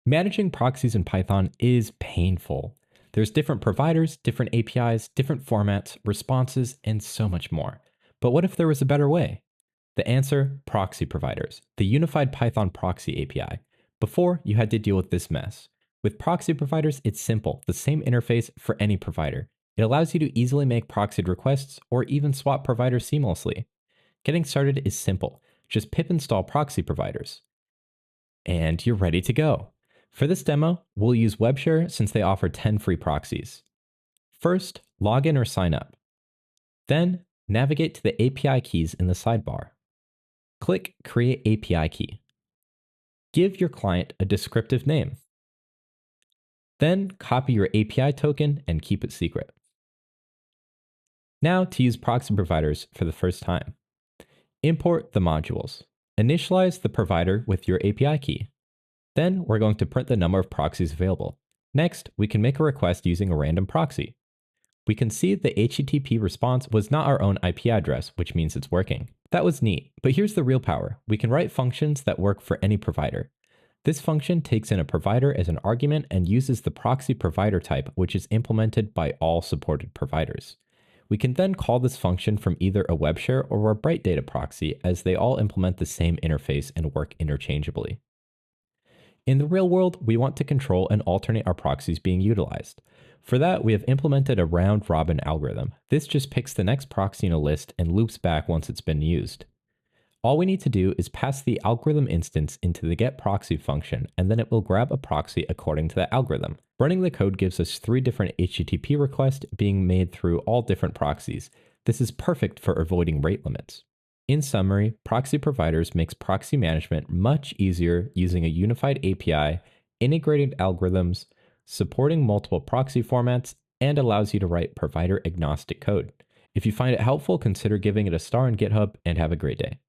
Managing proxies in Python is painful. There's different providers, different APIs, different formats, responses, and so much more. But what if there was a better way? The answer, ProxyProviders, the unified Python proxy API. Before, you had to deal with this mess. With ProxyProviders, it's simple, the same interface for any provider. It allows you to easily make proxied requests or even swap providers seamlessly. Getting started is simple. Just pip install ProxyProviders. And you're ready to go. For this demo, we'll use Webshare since they offer 10 free proxies. First, log in or sign up. Then, navigate to the API keys in the sidebar. Click Create API Key. Give your client a descriptive name. Then, copy your API token and keep it secret. Now to use ProxyProviders for the first time. Import the modules. Initialize the provider with your API key. Then we're going to print the number of proxies available. Next, we can make a request using a random proxy. We can see the HTTP response was not our own IP address, which means it's working. That was neat, but here's the real power. We can write functions that work for any provider. This function takes in a provider as an argument and uses the proxy provider type, which is implemented by all supported providers. We can then call this function from either a Webshare or a BrightData proxy, as they all implement the same interface and work interchangeably. In the real world, we want to control and alternate our proxies being utilized. For that, we have implemented a round-robin algorithm. This just picks the next proxy in a list and loops back once it's been used. All we need to do is pass the algorithm instance into the getProxy function, and then it will grab a proxy according to the algorithm. Running the code gives us 3 different HTTP requests being made through all different proxies. This is perfect for avoiding rate limits. In summary, ProxyProviders makes proxy management much easier using a unified API, integrated algorithms, supporting multiple proxy formats, and allows you to write provider-agnostic code. If you find it helpful, consider giving it a star on GitHub and have a great day.